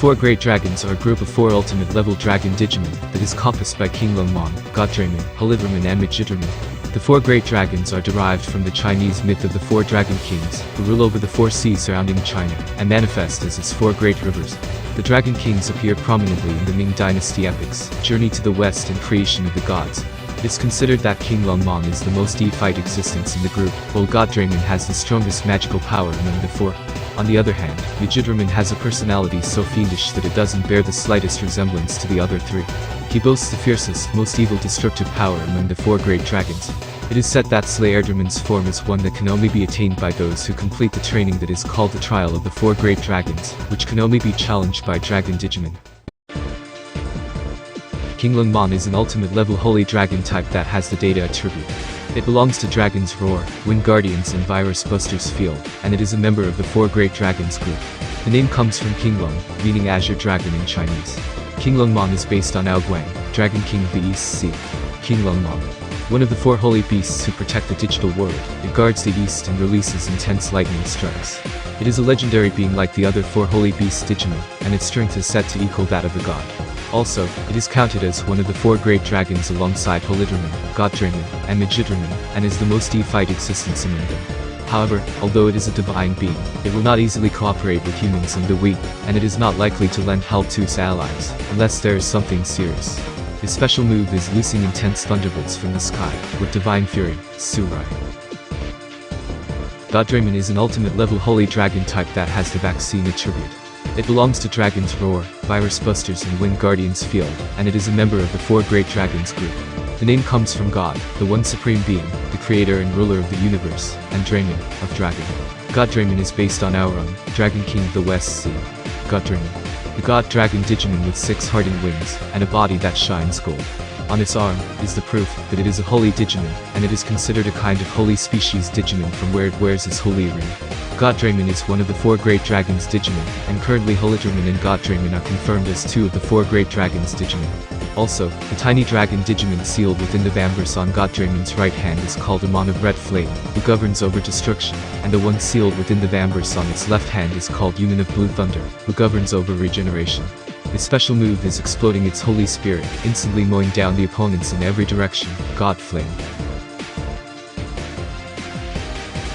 four great dragons are a group of four ultimate level dragon Digimon that is compassed by King Lungmon, Godraimon, Halidraman and Majidraman. The four great dragons are derived from the Chinese myth of the four dragon kings, who rule over the four seas surrounding China, and manifest as its four great rivers. The dragon kings appear prominently in the Ming Dynasty epics, Journey to the West and Creation of the Gods. It is considered that King Lungmon is the most deified existence in the group, while Godraimon has the strongest magical power among the four. On the other hand, Majidraman has a personality so fiendish that it doesn't bear the slightest resemblance to the other three. He boasts the fiercest, most evil destructive power among the four great dragons. It is said that Slayerdraman's form is one that can only be attained by those who complete the training that is called the Trial of the Four Great Dragons, which can only be challenged by Dragon Digimon. King Lungmon is an ultimate level holy dragon type that has the data attribute. It belongs to Dragon's Roar, Wind Guardians and Virus Buster's Field, and it is a member of the Four Great Dragons group. The name comes from King Lung, meaning Azure Dragon in Chinese. King Lungmon is based on Aoguang, Dragon King of the East Sea. King Lungmon, one of the four holy beasts who protect the digital world, it guards the East and releases intense lightning strikes. It is a legendary being like the other four holy beasts Digimon, and its strength is said to equal that of a god. Also, it is counted as one of the four great dragons alongside Halidraman, Godraimon, and Majidraman, and is the most deified existence among them. However, although it is a divine being, it will not easily cooperate with humans and the weak, and it is not likely to lend help to its allies, unless there is something serious. His special move is loosing intense thunderbolts from the sky, with divine fury, Surai. Godraimon is an ultimate level holy dragon type that has the vaccine attribute. It belongs to Dragon's Roar, Virus Busters and Wind Guardians Field, and it is a member of the Four Great Dragons group. The name comes from God, the one supreme being, the creator and ruler of the universe, and Draimon, of Dragon. Godraimon is based on Aorun, Dragon King of the West Sea. Godraimon, the god dragon Digimon with 6 hardened wings, and a body that shines gold. On its arm is the proof that it is a holy Digimon, and it is considered a kind of holy species Digimon from where it wears its holy ring. Godraimon is one of the four great dragons Digimon, and currently Halidraman and Godraimon are confirmed as two of the four great dragons Digimon. Also, the tiny dragon Digimon sealed within the Vamverse on Godraimon's right hand is called Amon of Red Flame, who governs over destruction, and the one sealed within the Vamverse on its left hand is called Yuman of Blue Thunder, who governs over regeneration. His special move is exploding its holy spirit, instantly mowing down the opponents in every direction, God Flame.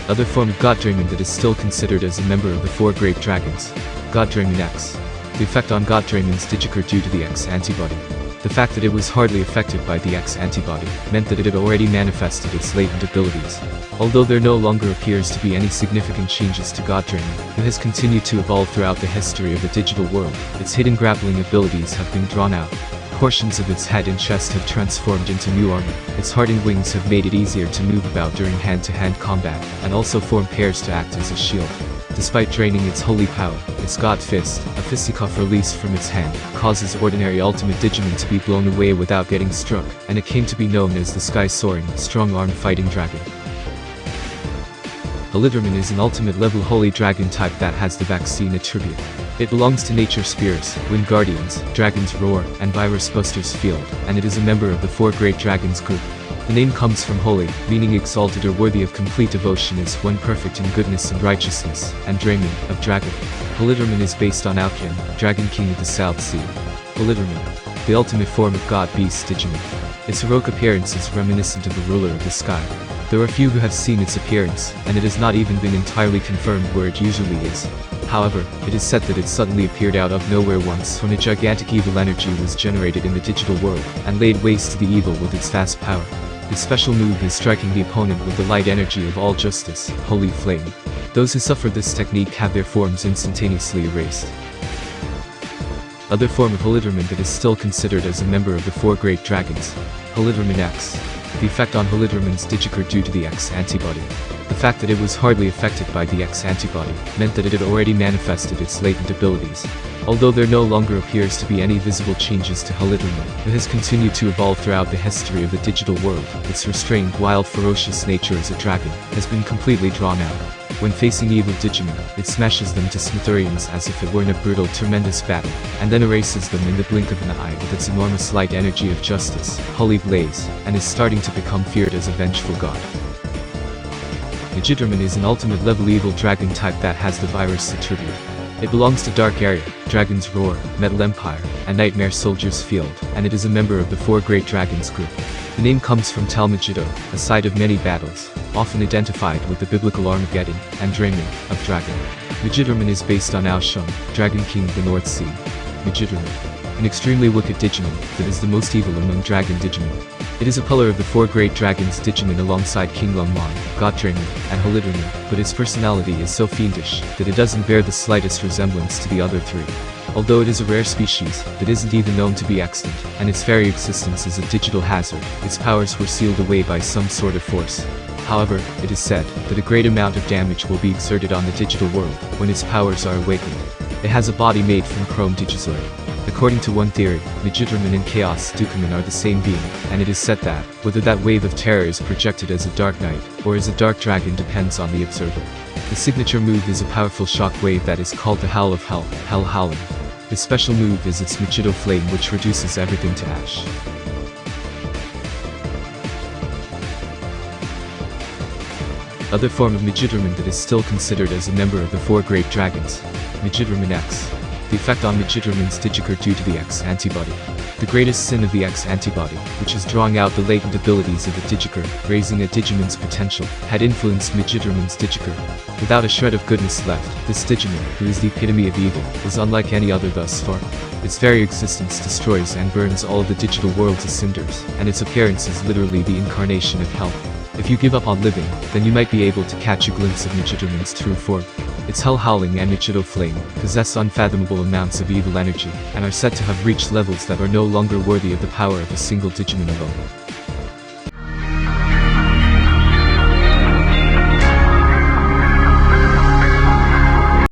Other form of Godraimon that is still considered as a member of the four great dragons. Godraimon X. The effect on Godraimon's Digicore due to the X antibody. The fact that it was hardly affected by the X antibody meant that it had already manifested its latent abilities. Although there no longer appears to be any significant changes to Godraimon, it has continued to evolve throughout the history of the digital world. Its hidden grappling abilities have been drawn out. Portions of its head and chest have transformed into new armor. Its hardened wings have made it easier to move about during hand-to-hand combat, and also form pairs to act as a shield. Despite draining its holy power, its God Fist, a fisticuff released from its hand, causes ordinary Ultimate Digimon to be blown away without getting struck, and it came to be known as the Sky-Soaring, Strong-Armed Fighting Dragon. Halidraman is an ultimate level holy dragon type that has the vaccine attribute. It belongs to Nature Spirits, Wind Guardians, Dragon's Roar, and Virus Buster's Field, and it is a member of the Four Great Dragons group. The name comes from holy, meaning exalted or worthy of complete devotion as one perfect in goodness and righteousness, and Draimon, of Dragon. Halidraman is based on Aoqian, Dragon King of the South Sea. Halidraman, the ultimate form of God Beast Digimon. Its heroic appearance is reminiscent of the ruler of the sky. There are few who have seen its appearance, and it has not even been entirely confirmed where it usually is. However, it is said that it suddenly appeared out of nowhere once when a gigantic evil energy was generated in the digital world, and laid waste to the evil with its vast power. His special move is striking the opponent with the light energy of all justice, Holy Flame. Those who suffer this technique have their forms instantaneously erased. Other form of Halidraman that is still considered as a member of the four great dragons. Halidraman X. The effect on Halidraman's Digicore due to the X antibody. The fact that it was hardly affected by the X antibody meant that it had already manifested its latent abilities. Although there no longer appears to be any visible changes to Halidraman, it has continued to evolve throughout the history of the digital world. Its restrained, wild, ferocious nature as a dragon has been completely drawn out. When facing evil Digimon, it smashes them to smithereens as if it were in a brutal, tremendous battle, and then erases them in the blink of an eye with its enormous light energy of justice, Holy Blaze, and is starting to become feared as a vengeful god. Majidraman is an ultimate level evil dragon type that has the virus attribute. It belongs to Dark Area, Dragon's Roar, Metal Empire, and Nightmare Soldier's Field, and it is a member of the Four Great Dragons group. The name comes from Tal Megiddo, a site of many battles, often identified with the biblical Armageddon and Draenor of Dragon. Megidderman is based on Aushun, Dragon King of the North Sea. Megidderman, an extremely wicked Digimon that is the most evil among Dragon Digimon. It is a pillar of the Four Great Dragons Digimon alongside King Lungmon, God Draenor, and Halidramon, but its personality is so fiendish that it doesn't bear the slightest resemblance to the other three. Although it is a rare species that isn't even known to be extant, and its very existence is a digital hazard, its powers were sealed away by some sort of force. However, it is said that a great amount of damage will be exerted on the digital world when its powers are awakened. It has a body made from chrome digislate. According to one theory, Megidderman and Chaos Dukamon are the same being, and it is said that, whether that wave of terror is projected as a dark knight, or as a dark dragon depends on the observer. The signature move is a powerful shock wave that is called the Howl of Hell, Hell Howling. The special move is its Megiddo Flame, which reduces everything to ash. Other form of Megidderman that is still considered as a member of the Four Great Dragons. Megidderman X. The effect on Megidderman's Digikert due to the X antibody. The greatest sin of the X antibody, which is drawing out the latent abilities of the Digikert, raising a Digimon's potential, had influenced Megidderman's Digikert. Without a shred of goodness left, this Digimon, who is the epitome of evil, is unlike any other thus far. Its very existence destroys and burns all of the digital world to cinders, and its appearance is literally the incarnation of hell. If you give up on living, then you might be able to catch a glimpse of Megidderman's true form. Its Hell Howling and Megiddo Flame possess unfathomable amounts of evil energy, and are said to have reached levels that are no longer worthy of the power of a single Digimon alone.